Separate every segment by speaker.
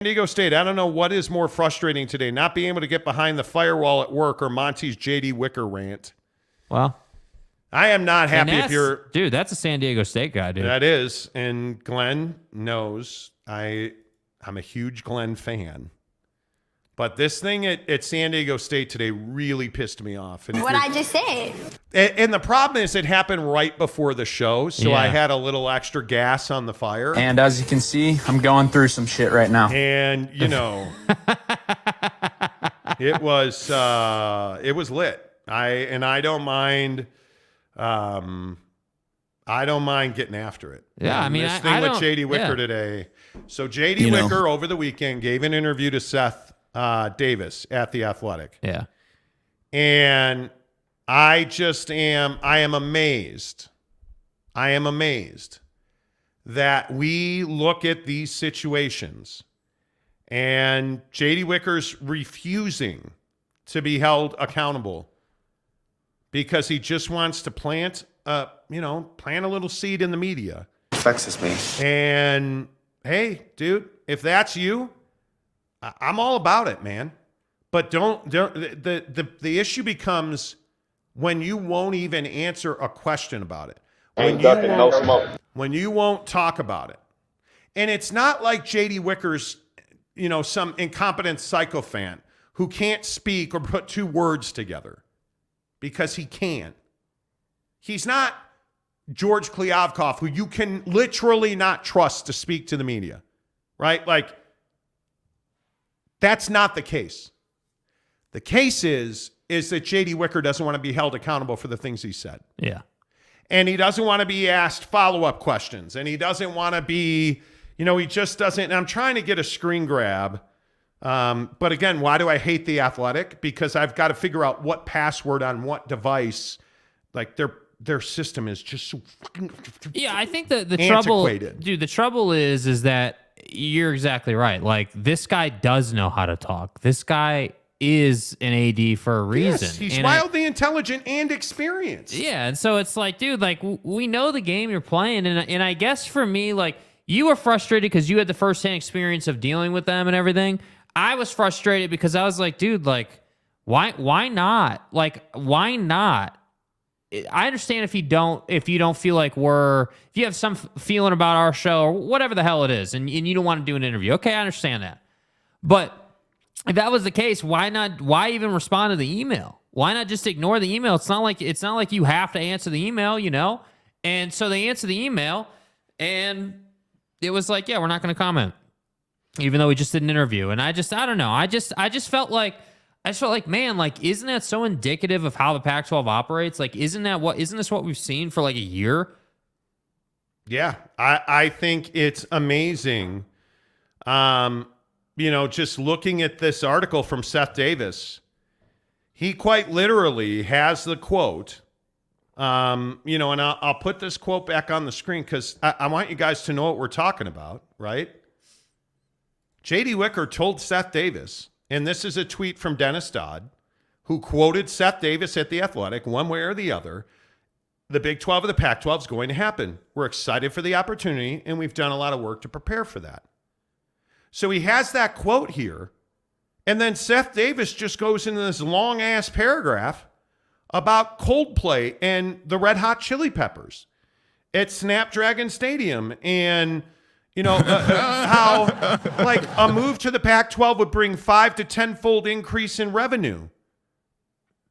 Speaker 1: Diego State, I don't know what is more frustrating today, not being able to get behind the firewall at work or Monty's JD Wicker rant.
Speaker 2: Well,
Speaker 1: I am not happy if you're...
Speaker 2: Dude, that's a San Diego State guy, dude.
Speaker 1: That is, and Glenn knows I'm a huge Glenn fan. But this thing at San Diego State today really pissed me off. And
Speaker 3: what I just said.
Speaker 1: And the problem is it happened right before the show, so I had a little extra gas on the fire.
Speaker 4: And as you can see, I'm going through some shit right now.
Speaker 1: And, you know, it was lit. I don't mind getting after it.
Speaker 2: Yeah, I mean,
Speaker 1: this thing with JD Wicker today. So JD Wicker over the weekend gave an interview to Seth Davis at The Athletic.
Speaker 2: Yeah.
Speaker 1: And I am amazed. I am amazed that we look at these situations and JD Wicker's refusing to be held accountable because he just wants to plant a little seed in the media.
Speaker 4: Affects me.
Speaker 1: And hey, dude, if that's you, I'm all about it, man. But the issue becomes when you won't even answer a question about it. When you won't talk about it. And it's not like JD Wicker's, some incompetent psychophant who can't speak or put two words together because he can't. He's not George Kliavkoff, who you can literally not trust to speak to the media, right? Like, that's not the case. The case is that JD Wicker doesn't want to be held accountable for the things he said.
Speaker 2: Yeah.
Speaker 1: And he doesn't want to be asked follow-up questions. And he doesn't want to be, he just doesn't. And I'm trying to get a screen grab. But again, why do I hate The Athletic? Because I've got to figure out what password on what device. Like their system is just so fucking
Speaker 2: I think the trouble, dude, the trouble is that you're exactly right. Like, this guy does know how to talk. This guy is an AD for a reason.
Speaker 1: Yes, he's wildly intelligent and experienced.
Speaker 2: Yeah, and so it's like, dude, like, we know the game you're playing, and I guess for me, like, you were frustrated because you had the firsthand experience of dealing with them and everything. I was frustrated because I was like, dude, like, why not? Like, why not? I understand if you don't feel like if you have some feeling about our show or whatever the hell it is, and you don't want to do an interview. Okay, I understand that. But if that was the case, why even respond to the email? Why not just ignore the email? It's not like you have to answer the email, And so they answer the email, and it was like, yeah, we're not going to comment, even though we just did an interview. And I don't know. I just felt like, man, like, isn't that so indicative of how the Pac-12 operates? Like, isn't this what we've seen for like a year?
Speaker 1: Yeah, I think it's amazing. Just looking at this article from Seth Davis, he quite literally has the quote, and I'll put this quote back on the screen because I want you guys to know what we're talking about, right? JD Wicker told Seth Davis, and this is a tweet from Dennis Dodd, who quoted Seth Davis at The Athletic, one way or the other, the Big 12 or the Pac-12 is going to happen. We're excited for the opportunity, and we've done a lot of work to prepare for that. So he has that quote here, and then Seth Davis just goes into this long-ass paragraph about Coldplay and the Red Hot Chili Peppers at Snapdragon Stadium, and how like a move to the Pac-12 would bring 5 to 10-fold increase in revenue.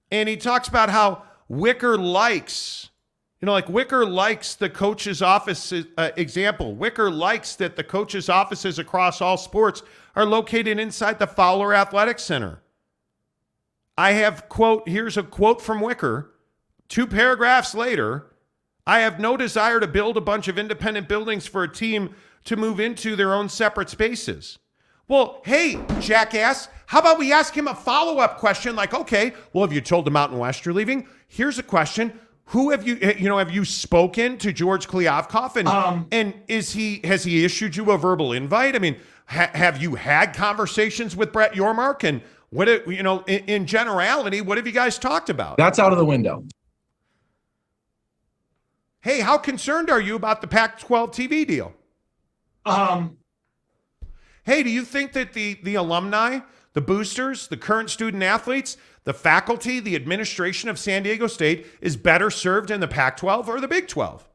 Speaker 1: And he talks about how Wicker likes, Wicker likes the coach's office example. Wicker likes that the coach's offices across all sports are located inside the Fowler Athletic Center. Here's a quote from Wicker. 2 paragraphs later, I have no desire to build a bunch of independent buildings for a team to move into their own separate spaces. Well, hey, jackass, how about we ask him a follow-up question like, okay, well, have you told the Mountain West you're leaving? Here's a question. Who have you spoken to George Kliavkoff? And has he issued you a verbal invite? I mean, have you had conversations with Brett Yormark? And in generality, what have you guys talked about?
Speaker 5: That's out of the window.
Speaker 1: Hey, how concerned are you about the Pac-12 TV deal? Hey, do you think that the alumni, the boosters, the current student athletes, the faculty, the administration of San Diego State is better served in the Pac-12 or the Big 12?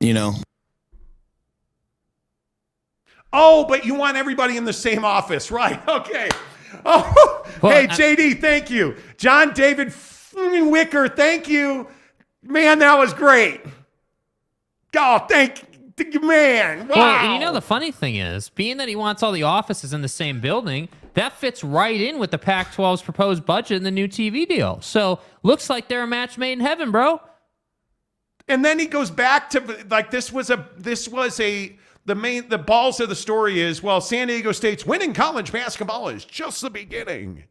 Speaker 3: You know.
Speaker 1: Oh, but you want everybody in the same office, right? Okay. Oh,
Speaker 2: Well,
Speaker 1: hey, JD, thank you. John David Wicker, thank you. Man, that was great. Oh, thank you, man. Wow.
Speaker 2: Well, and you know, the funny thing is, being that he wants all the offices in the same building, that fits right in with the Pac-12's proposed budget and the new TV deal. So looks like they're a match made in heaven, bro.
Speaker 1: And then he goes back to like the balls of the story is, well, San Diego State's winning college basketball is just the beginning.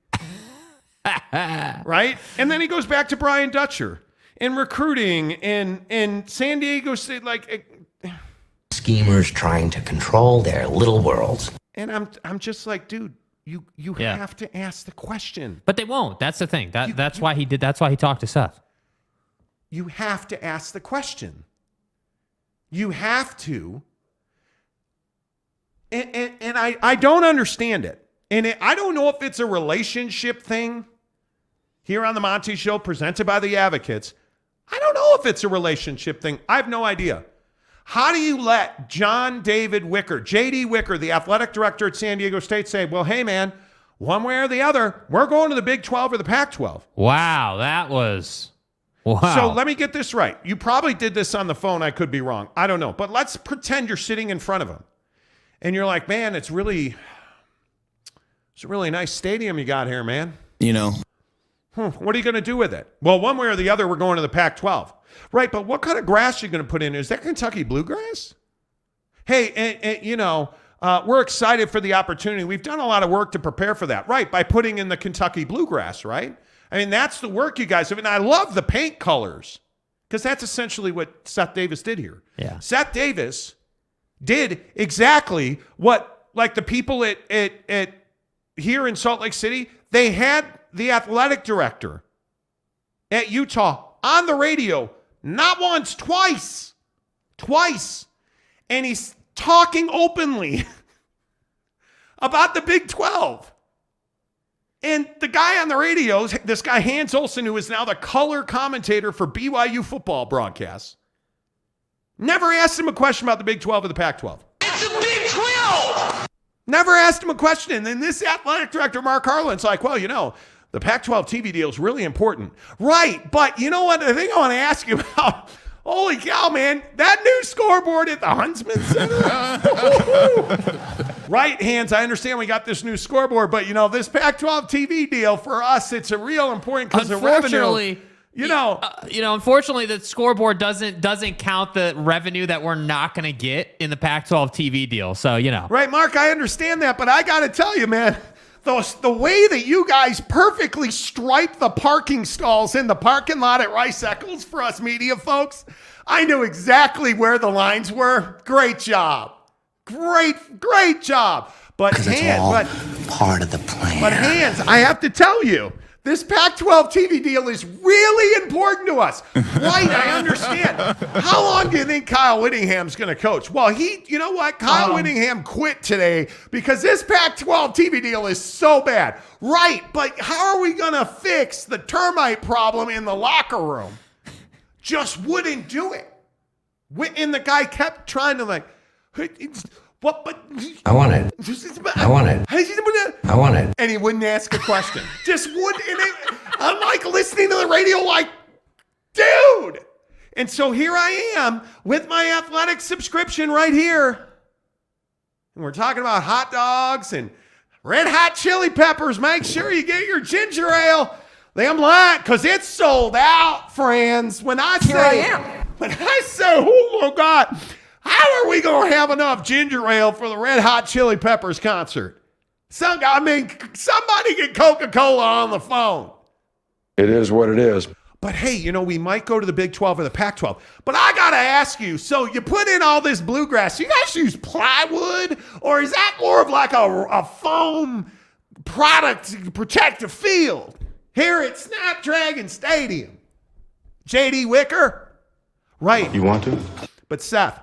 Speaker 1: Right? And then he goes back to Brian Dutcher and recruiting and San Diego State, like
Speaker 5: schemers trying to control their little worlds.
Speaker 1: and I'm just like, dude, you have to ask the question.
Speaker 2: But they won't. That's the thing. That's why he did. That's why he talked to Seth.
Speaker 1: You have to ask the question. You have to. And I don't understand it. And I don't know if it's a relationship thing here on the Monty Show presented by the Advocates. I don't know if it's a relationship thing. I have no idea. How do you let John David Wicker, JD Wicker, the athletic director at San Diego State, say, well, hey, man, one way or the other, we're going to the Big 12 or the Pac-12?
Speaker 2: Wow, that was... Wow.
Speaker 1: So let me get this right. You probably did this on the phone. I could be wrong. I don't know. But let's pretend you're sitting in front of him. And you're like, man, it's a really nice stadium you got here, man.
Speaker 3: You know.
Speaker 1: What are you going to do with it? Well, one way or the other, we're going to the Pac-12. Right, but what kind of grass are you going to put in? Is that Kentucky bluegrass? Hey, we're excited for the opportunity. We've done a lot of work to prepare for that. Right, by putting in the Kentucky bluegrass, right? I mean, that's the work you guys have. And I love the paint colors because that's essentially what Seth Davis did here.
Speaker 2: Yeah.
Speaker 1: Seth Davis did exactly what, like the people at here in Salt Lake City, they had the athletic director at Utah on the radio, not once, twice. And he's talking openly about the Big 12. And the guy on the radio, this guy Hans Olsen, who is now the color commentator for BYU football broadcasts, never asked him a question about the Big 12 or the Pac-12.
Speaker 6: It's the Big 12!
Speaker 1: Never asked him a question. And then this athletic director, Mark Harlan's like, well, the Pac-12 TV deal is really important. Right, but you know what? The thing I want to ask you about, holy cow, man, that new scoreboard at the Huntsman Center. Right, Hans, I understand we got this new scoreboard, but, this Pac-12 TV deal for us, it's a real important because of revenue.
Speaker 2: Unfortunately, the scoreboard doesn't count the revenue that we're not going to get in the Pac-12 TV deal. So,
Speaker 1: Right, Mark, I understand that, but I got to tell you, man, the way that you guys perfectly stripe the parking stalls in the parking lot at Rice Eccles for us media folks, I knew exactly where the lines were. Great job. Great job. But
Speaker 5: Part of the plan.
Speaker 1: But Hans, I have to tell you, this Pac-12 TV deal is really important to us. Right, I understand. How long do you think Kyle Whittingham's going to coach? Well, you know what? Kyle Whittingham quit today because this Pac-12 TV deal is so bad. Right, but how are we going to fix the termite problem in the locker room? Just wouldn't do it. And the guy kept trying to what? But
Speaker 5: I want it. I want it. I want it.
Speaker 1: And he wouldn't ask a question. Just wouldn't. I'm like listening to the radio like, dude. And so here I am with my athletic subscription right here. And we're talking about hot dogs and red hot chili peppers. Make sure you get your ginger ale. I'm lying because it's sold out, friends. When I say, oh my God, how are we going to have enough ginger ale for the Red Hot Chili Peppers concert? Somebody get Coca-Cola on the phone.
Speaker 7: It is what it is.
Speaker 1: But hey, we might go to the Big 12 or the Pac-12. But I got to ask you, so you put in all this bluegrass. You guys use plywood? Or is that more of like a foam product to protect the field? Here at Snapdragon Stadium. JD Wicker? Right.
Speaker 7: You want to?
Speaker 1: But Seth,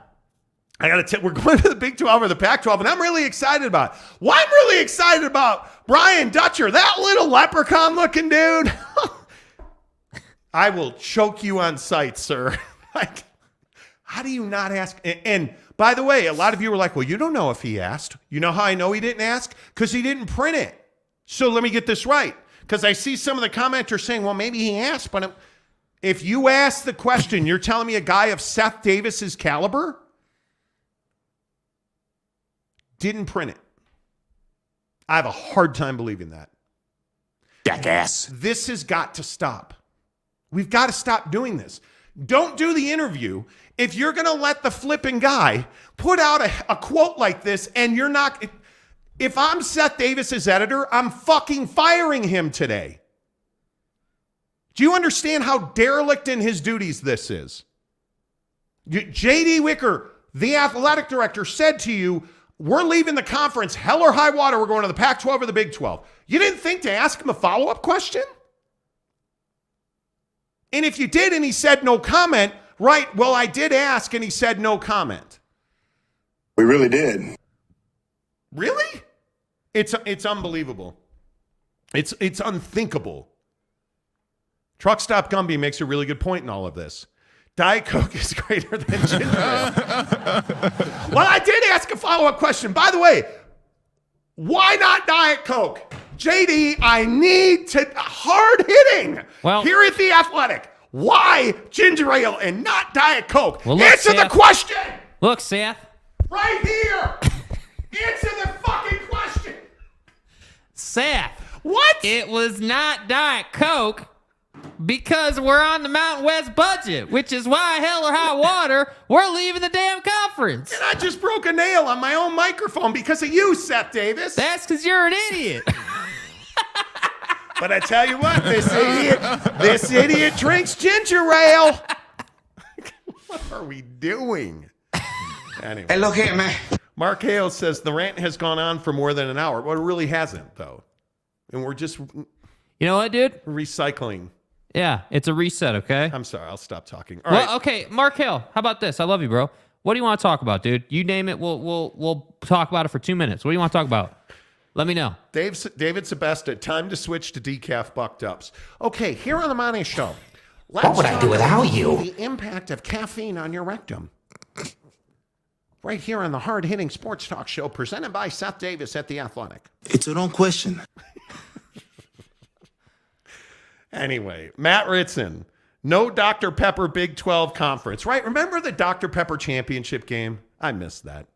Speaker 1: we're going to the Big 12 or the Pac 12, and I'm really excited about it. Well, I'm really excited about Brian Dutcher, that little leprechaun looking dude. I will choke you on sight, sir. Like, how do you not ask? And by the way, a lot of you were like, well, you don't know if he asked. You know how I know he didn't ask? Because he didn't print it. So let me get this right. Because I see some of the commenters saying, well, maybe he asked. But if you ask the question, you're telling me a guy of Seth Davis's caliber didn't print it. I have a hard time believing that.
Speaker 6: Jackass.
Speaker 1: This has got to stop. We've got to stop doing this. Don't do the interview if you're going to let the flipping guy put out a quote like this and you're not. If I'm Seth Davis's editor, I'm fucking firing him today. Do you understand how derelict in his duties this is? J.D. Wicker, the athletic director, said to you, we're leaving the conference, hell or high water, we're going to the Pac-12 or the Big 12. You didn't think to ask him a follow-up question? And if you did and he said no comment, right, well, I did ask and he said no comment.
Speaker 3: We really did.
Speaker 1: Really? It's unbelievable. It's unthinkable. Truck Stop Gumby makes a really good point in all of this. Diet Coke is greater than ginger ale. Well, I did ask a follow-up question. By the way, why not Diet Coke? JD, I need to hard hitting here at The Athletic. Why ginger ale and not Diet Coke?
Speaker 2: Well, look,
Speaker 1: answer
Speaker 2: Seth,
Speaker 1: the question.
Speaker 2: Look, Seth.
Speaker 1: Right here. Answer the fucking question.
Speaker 2: Seth.
Speaker 1: What?
Speaker 2: It was not Diet Coke because we're on the Mountain West budget, which is why, hell or high water, we're leaving the damn conference.
Speaker 1: And I just broke a nail on my own microphone because of you, Seth Davis.
Speaker 2: That's because you're an idiot.
Speaker 1: But I tell you what, this idiot drinks ginger ale. What are we doing? Anyway.
Speaker 6: Hey, look here, man.
Speaker 1: Mark Hale says the rant has gone on for more than an hour. Well, it really hasn't, though. And we're just
Speaker 2: You know what, dude?
Speaker 1: recycling.
Speaker 2: Yeah, it's a reset, okay?
Speaker 1: I'm sorry. I'll stop talking. All right.
Speaker 2: Okay, Mark Hale, how about this? I love you, bro. What do you want to talk about, dude? You name it, we'll talk about it for 2 minutes. What do you want to talk about? Let me know.
Speaker 1: David Sebesta, time to switch to decaf bucked ups. Okay, here on the Monty Show.
Speaker 5: What would I do without you?
Speaker 1: The impact of caffeine on your rectum. Right here on the hard-hitting sports talk show presented by Seth Davis at The Athletic.
Speaker 8: It's a wrong question.
Speaker 1: Anyway, Matt Ritson, no Dr. Pepper Big 12 conference, right? Remember the Dr. Pepper championship game? I missed that.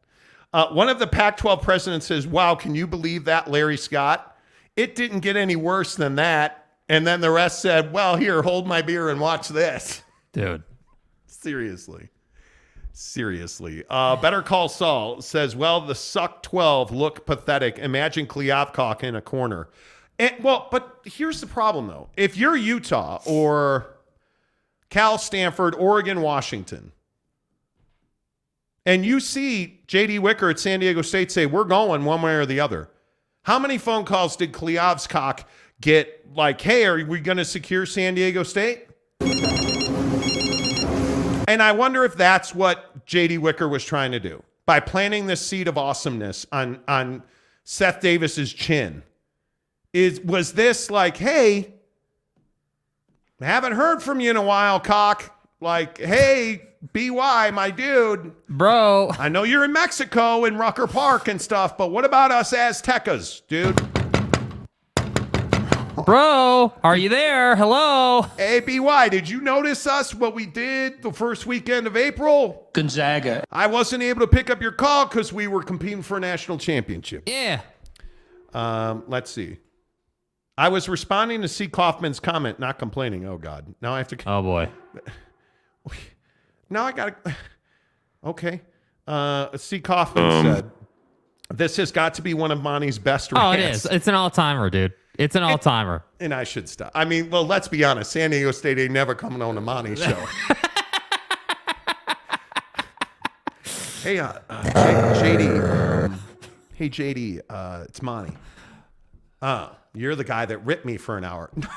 Speaker 1: One of the Pac-12 presidents says, wow, can you believe that, Larry Scott? It didn't get any worse than that. And then the rest said, well, here, hold my beer and watch this.
Speaker 2: Dude.
Speaker 1: Seriously. Better Call Saul says, well, the Suck 12 look pathetic. Imagine Kliavkoff in a corner. But here's the problem, though. If you're Utah or Cal, Stanford, Oregon, Washington, and you see J.D. Wicker at San Diego State say, we're going one way or the other, how many phone calls did Kliavkoff get like, hey, are we going to secure San Diego State? And I wonder if that's what J.D. Wicker was trying to do by planting this seed of awesomeness on Seth Davis's chin. Was this like, hey, I haven't heard from you in a while, cock. Like, hey, BY, my dude.
Speaker 2: Bro.
Speaker 1: I know you're in Mexico in Rucker Park and stuff, but what about us Aztecas, dude?
Speaker 2: Bro, are you there? Hello?
Speaker 1: Hey, BY, did you notice what we did the first weekend of April?
Speaker 4: Gonzaga.
Speaker 1: I wasn't able to pick up your call because we were competing for a national championship.
Speaker 2: Yeah.
Speaker 1: Let's see. I was responding to C. Kaufman's comment, not complaining. Oh, God. Now I have to...
Speaker 2: Oh, boy.
Speaker 1: Now I got to... Okay. C. Kaufman said, this has got to be one of Monty's best rants.
Speaker 2: Oh, it is. It's an all-timer, dude. It's an all-timer.
Speaker 1: And I should stop. I mean, well, let's be honest. San Diego State ain't never coming on the Monty Show. Hey, JD. Hey, JD. It's Monty. You're the guy that ripped me for an hour. No.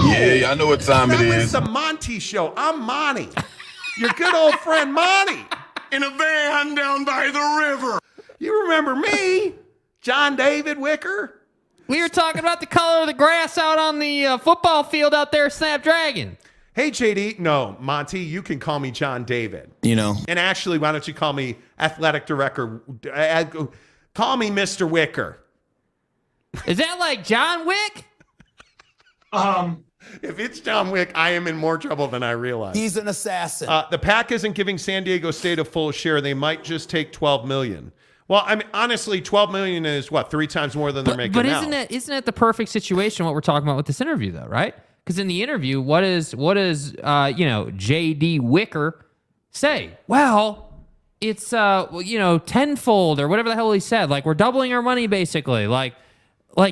Speaker 7: Yeah, I know what time it is.
Speaker 1: It's the Monty Show. I'm Monty. Your good old friend Monty.
Speaker 6: in a van down by the river.
Speaker 1: You remember me, John David Wicker?
Speaker 2: We were talking about the color of the grass out on the football field out there, Snapdragon.
Speaker 1: Hey, JD. No, Monty, you can call me John David.
Speaker 8: You know.
Speaker 1: And actually, why don't you call me athletic director? Call me Mr. Wicker.
Speaker 2: Is that like John Wick?
Speaker 1: If it's John Wick, I am in more trouble than I realize.
Speaker 8: He's an assassin.
Speaker 1: The PAC isn't giving San Diego State a full share. They might just take $12 million. Well, I mean, honestly, $12 million is what, 3 times more than they're making now.
Speaker 2: But isn't that the perfect situation? What we're talking about with this interview, though, right? Because in the interview, what is JD Wicker say? Well, it's tenfold or whatever the hell he said. Like, we're doubling our money basically. Like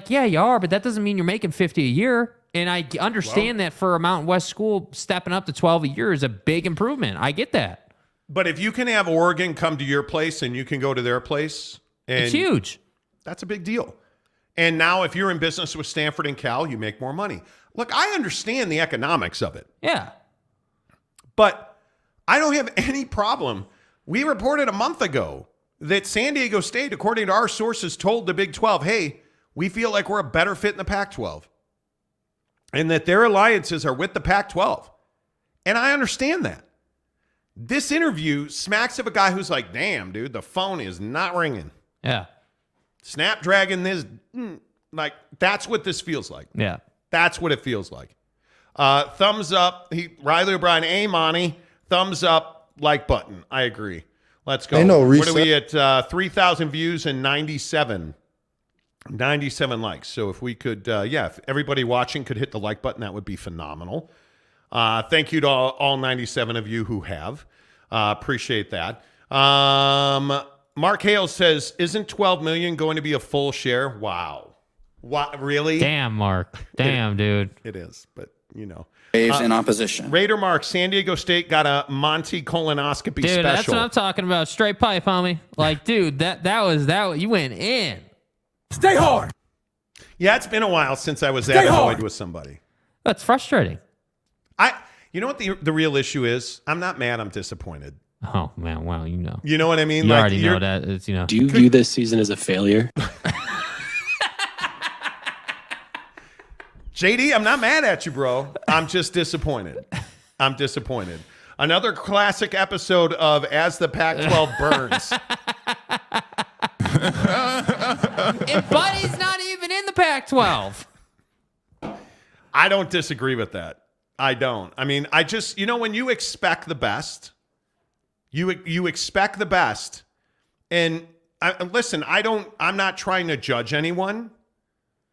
Speaker 2: yeah, you are, but that doesn't mean you're making 50 a year. And I understand that for a Mountain West school, stepping up to 12 a year is a big improvement. I get that.
Speaker 1: But if you can have Oregon come to your place and you can go to their place, and
Speaker 2: it's huge.
Speaker 1: That's a big deal. And now if you're in business with Stanford and Cal, you make more money. Look, I understand the economics of it.
Speaker 2: Yeah.
Speaker 1: But I don't have any problem. We reported a month ago that San Diego State, according to our sources, told the Big 12, hey, we feel like we're a better fit in the Pac-12. And that their alliances are with the Pac-12. And I understand that. This interview smacks of a guy who's like, damn, dude, the phone is not ringing.
Speaker 2: Yeah.
Speaker 1: Snapdragon this, like, that's what this feels like.
Speaker 2: Yeah.
Speaker 1: That's what it feels like. Thumbs up. Riley O'Brien, Monty. Thumbs up, like button. I agree. Let's go. What are we at? 3,000 views and 97 likes. So if we could, if everybody watching could hit the like button, that would be phenomenal. Thank you to all 97 of you who have. Appreciate that. Mark Hale says, isn't 12 million going to be a full share? Wow. What, really?
Speaker 2: Damn, Mark. Damn, dude.
Speaker 1: It is, but you know.
Speaker 8: Waves in opposition.
Speaker 1: Raider Mark, San Diego State got a Monty colonoscopy
Speaker 2: dude,
Speaker 1: special.
Speaker 2: That's what I'm talking about. Straight pipe, homie. Like, dude, that was you went in.
Speaker 8: Stay hard.
Speaker 1: Yeah, it's been a while since I was that annoyed with somebody.
Speaker 2: That's frustrating.
Speaker 1: You know what the real issue is? I'm not mad. I'm disappointed.
Speaker 2: Oh man, well, you know.
Speaker 1: You know what I mean?
Speaker 2: You already know that. It's, you know.
Speaker 9: Do you view this season as a failure?
Speaker 1: JD, I'm not mad at you, bro. I'm just disappointed. I'm disappointed. Another classic episode of As the Pac-12 Burns.
Speaker 2: And Buddy's not even in the Pac-12.
Speaker 1: I don't disagree with that. I don't. I mean, I just, when you expect the best, you expect the best. And listen, I'm not trying to judge anyone,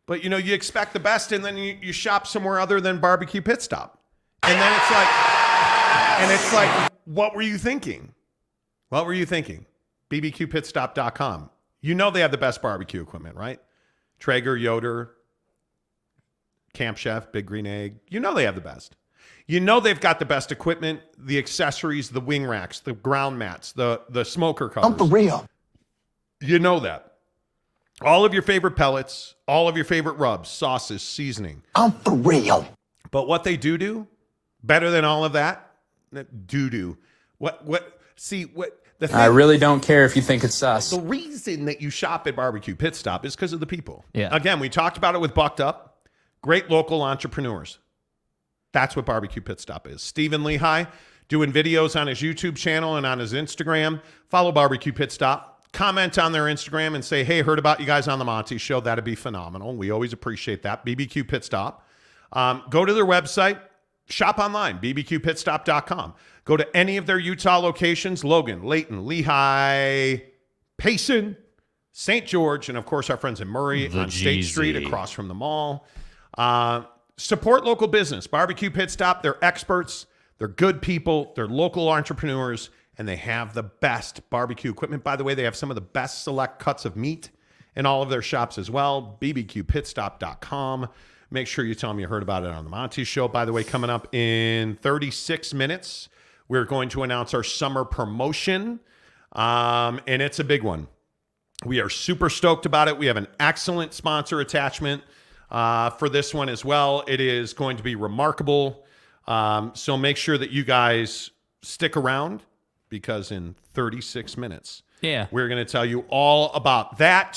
Speaker 1: but you expect the best and then you shop somewhere other than Barbecue Pit Stop. And then it's like, what were you thinking? What were you thinking? bbqpitstop.com. They have the best barbecue equipment, right? Traeger, Yoder, Camp Chef, Big Green Egg. They have the best. They've got the best equipment, the accessories, the wing racks, the ground mats, the smoker covers.
Speaker 6: I'm for real.
Speaker 1: That. All of your favorite pellets, all of your favorite rubs, sauces, seasoning.
Speaker 6: I'm for real.
Speaker 1: But what they do better than all of that, do. The thing,
Speaker 4: I really don't care if you think it's sus.
Speaker 1: the reason that you shop at Barbecue Pit Stop is because of the people.
Speaker 2: Yeah.
Speaker 1: Again, we talked about it with Bucked Up. Great local entrepreneurs. That's what Barbecue Pit Stop is. Stephen Lehigh doing videos on his YouTube channel and on his Instagram. Follow Barbecue Pit Stop. Comment on their Instagram and say, hey, heard about you guys on the Monty Show. That'd be phenomenal. We always appreciate that. BBQ Pit Stop. Go to their website. Shop online, bbqpitstop.com. Go to any of their Utah locations, Logan, Layton, Lehigh, Payson, St. George, and of course our friends in Murray on State Street across from the mall. Support local business. Barbecue Pit Stop, they're experts, they're good people, they're local entrepreneurs, and they have the best barbecue equipment. By the way, they have some of the best select cuts of meat in all of their shops as well, bbqpitstop.com. Make sure you tell them you heard about it on the Monty Show. By the way, coming up in 36 minutes, we're going to announce our summer promotion, and it's a big one. We are super stoked about it. We have an excellent sponsor attachment for this one as well. It is going to be remarkable. So make sure that you guys stick around because in 36 minutes,
Speaker 2: Yeah.
Speaker 1: we're going to tell you all about that.